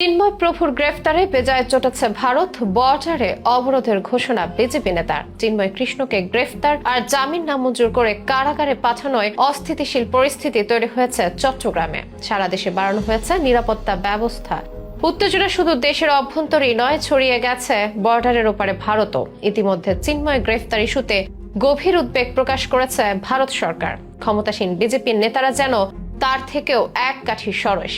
চিন্ময় প্রভুর গ্রেফতারে বেজায় চটেছে ভারত। বর্ডারে অবরোধের ঘোষণা বিজেপি নেতার। চিন্ময় কৃষ্ণকে গ্রেফতার আর জামিন নামঞ্জুর করে কারাগারে পাঠানোয় অস্থিতিশীল পরিস্থিতি তৈরি হয়েছে চট্টগ্রামে। সারা দেশে বাড়ানো হয়েছে নিরাপত্তা ব্যবস্থা। উত্তেজনা শুধু দেশের অভ্যন্তরেই নয়, ছড়িয়ে গেছে বর্ডারের ওপারে ভারতও। ইতিমধ্যে চিন্ময় গ্রেফতার ইস্যুতে গভীর উদ্বেগ প্রকাশ করেছে ভারত সরকার। ক্ষমতাসীন বিজেপির নেতারা যেন তার থেকেও এক কাঠি সরস।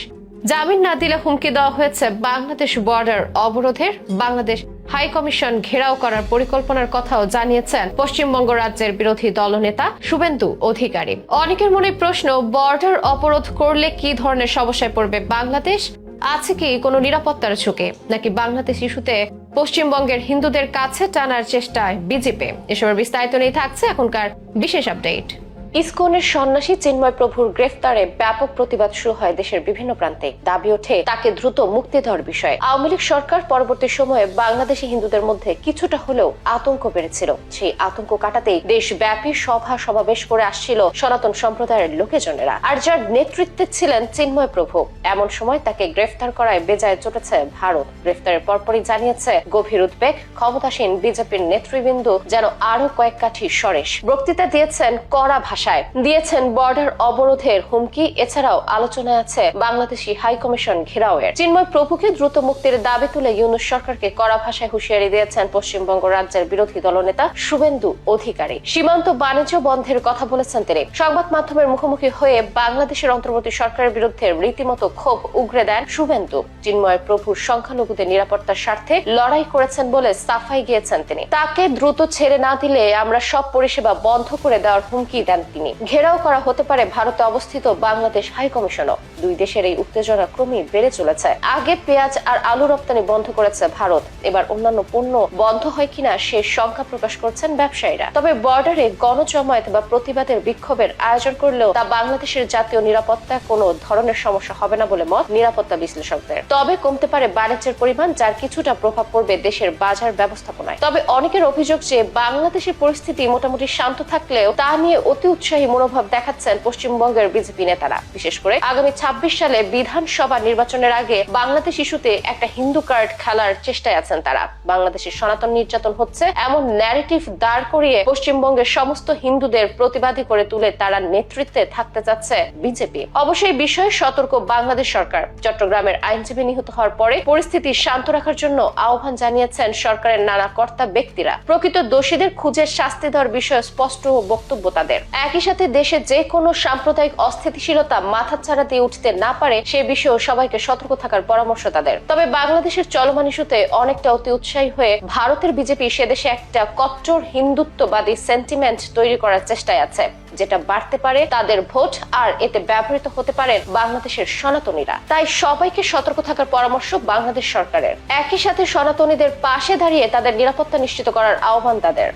জামিন না দিলে হুমকি দেওয়া হয়েছে বাংলাদেশ বর্ডার অবরোধের। বাংলাদেশ হাই কমিশন ঘেরাও করার পরিকল্পনার কথাও জানিয়েছেন পশ্চিমবঙ্গ রাজ্যের বিরোধী দলনেতা শুভেন্দু অধিকারী। অনেকের মনে প্রশ্ন, বর্ডার অবরোধ করলে কি ধরনের সমস্যায় পড়বে বাংলাদেশ? আছে কি কোনো নিরাপত্তার ঝুঁকি, নাকি বাংলাদেশ ইস্যুতে পশ্চিমবঙ্গের হিন্দুদের কাছে টানার চেষ্টায় বিজেপি? এসবের বিস্তারিত নিয়ে থাকছে এখনকার বিশেষ আপডেট। ইসকনের সন্ন্যাসী চিন্ময় প্রভুর গ্রেফতারে ব্যাপক প্রতিবাদ শুরু হয় দেশের বিভিন্ন প্রান্তে। দাবি ওঠে তাকে দ্রুত মুক্তি দেওয়ার বিষয়ে। আওয়ামী লীগ সরকার পরবর্তী সময়ে বাংলাদেশি হিন্দুদের মধ্যে কিছুটা হলেও আতঙ্ক বেড়েছিল। সেই আতঙ্ক কাটাতেই দেশব্যাপী সভা সমাবেশ করে আসছিল সনাতন সম্প্রদায়ের লোকেজনেরা। আর যার নেতৃত্বে ছিলেন চিন্ময় প্রভু, এমন সময় তাকে গ্রেফতার করায় বেজায় চটেছে ভারত। গ্রেফতারের পরপরই জানিয়েছে গভীর উদ্বেগ। ক্ষমতাসীন বিজেপির নেতৃবৃন্দ যেন আরো কয়েক কাঠি সরেস। বক্তৃতা দিয়েছেন কড়া ভাষায়, দিয়েছেন বর্ডার অবরোধের হুমকি। এছাড়াও আলোচনায় আছে বাংলাদেশি হাই কমিশন ঘেরাওয়ের। চিন্ময় প্রভুকে দ্রুত মুক্তির দাবি তুলে ইউনূস সরকারকে কড়া ভাষায় হুঁশিয়ারি দিয়েছেন পশ্চিমবঙ্গ রাজ্যের বিরোধী দলনেতা শুভেন্দু অধিকারী। সীমান্ত বাণিজ্য বন্ধের কথা বলেছেন তিনি। সংবাদ মাধ্যমের মুখোমুখি হয়ে বাংলাদেশের অন্তর্বর্তী সরকারের বিরুদ্ধে রীতিমতো ক্ষোভ উগরে দেন শুভেন্দু। চিন্ময় প্রভুর সংখ্যালঘুদের নিরাপত্তার স্বার্থে লড়াই করেছেন বলে সাফাই গিয়েছেন তিনি। তাকে দ্রুত ছেড়ে না দিলে আমরা সব পরিষেবা বন্ধ করে দেওয়ার হুমকি দেন তিনি। ঘেরাও করা হতে পারে ভারতে অবস্থিত বাংলাদেশ হাই কমিশনও। দুই দেশের এই উত্তেজনা ক্রমেই বেড়ে চলেছে। আগে পেঁয়াজ আর আলু রপ্তানি বন্ধ করেছে ভারত, এবার অন্যান্য পণ্য বন্ধ হয় কিনা সে শঙ্কা প্রকাশ করছেন ব্যবসায়ীরা। তবে বর্ডারে গণজমায়েত বা প্রতিবাদের বিক্ষোভের আয়োজন করলেও তা বাংলাদেশের জাতীয় নিরাপত্তা কোনো ধরনের সমস্যা হবে না বলে মত নিরাপত্তা বিশ্লেষকদের। তবে কমতে পারে বাণিজ্যের পরিমাণ, যার কিছুটা প্রভাব পড়বে দেশের বাজার ব্যবস্থাপনায়। তবে অনেকের অভিযোগ যে বাংলাদেশের পরিস্থিতি মোটামুটি শান্ত থাকলেও তা নিয়ে অতি উৎসাহী মনোভাব দেখাচ্ছেন পশ্চিমবঙ্গের বিজেপি নেতারা। বিশেষ করে আগামী 26 সালে বিধানসভা নির্বাচনের আগে বাংলাদেশ ইস্যুতে একটা হিন্দু কার্ড খেলার চেষ্টায় আছেন তারা। বাংলাদেশের সনাতন নির্যাতন হচ্ছে এমন ন্যারেটিভ দাঁড় করিয়ে পশ্চিমবঙ্গের সমস্ত হিন্দুদের প্রতিবাদী করে তুলে তারা নেতৃত্বে থাকতে যাচ্ছে বিজেপি। অবশ্যই বিষয়ে সতর্ক বাংলাদেশ সরকার। চট্টগ্রামের আইনজীবী নিহত হওয়ার পরে পরিস্থিতি শান্ত রাখার জন্য আহ্বান জানিয়েছেন সরকারের নানা কর্তা ব্যক্তিরা। প্রকৃত দোষীদের খুঁজে শাস্তি দেওয়ার বিষয়ে স্পষ্ট বক্তব্য তাদের। একই সাথে দেশে যে কোনো সাম্প্রদায়িক অস্থিতিশীলতা মাথাচাড়া দিয়ে উঠতে না পারে সে বিষয়েও সবাইকে সতর্ক থাকার পরামর্শ তাদের। তবে বাংলাদেশের চলমান ইস্যুতে অনেকটা অতি উৎসাহী হয়ে ভারতের বিজেপি সেদেশে একটা কট্টর হিন্দুত্ববাদী সেন্টিমেন্ট তৈরি করার চেষ্টায় আছে, যেটা বাড়তে পারে তাদের ভোট আর এতে ব্যবহৃত হতে পারেন বাংলাদেশের সনাতনীরা। তাই সবাইকে সতর্ক থাকার পরামর্শ বাংলাদেশ সরকারের। একই সাথে সনাতনীদের পাশে দাঁড়িয়ে তাদের নিরাপত্তা নিশ্চিত করার আহ্বান তাদের।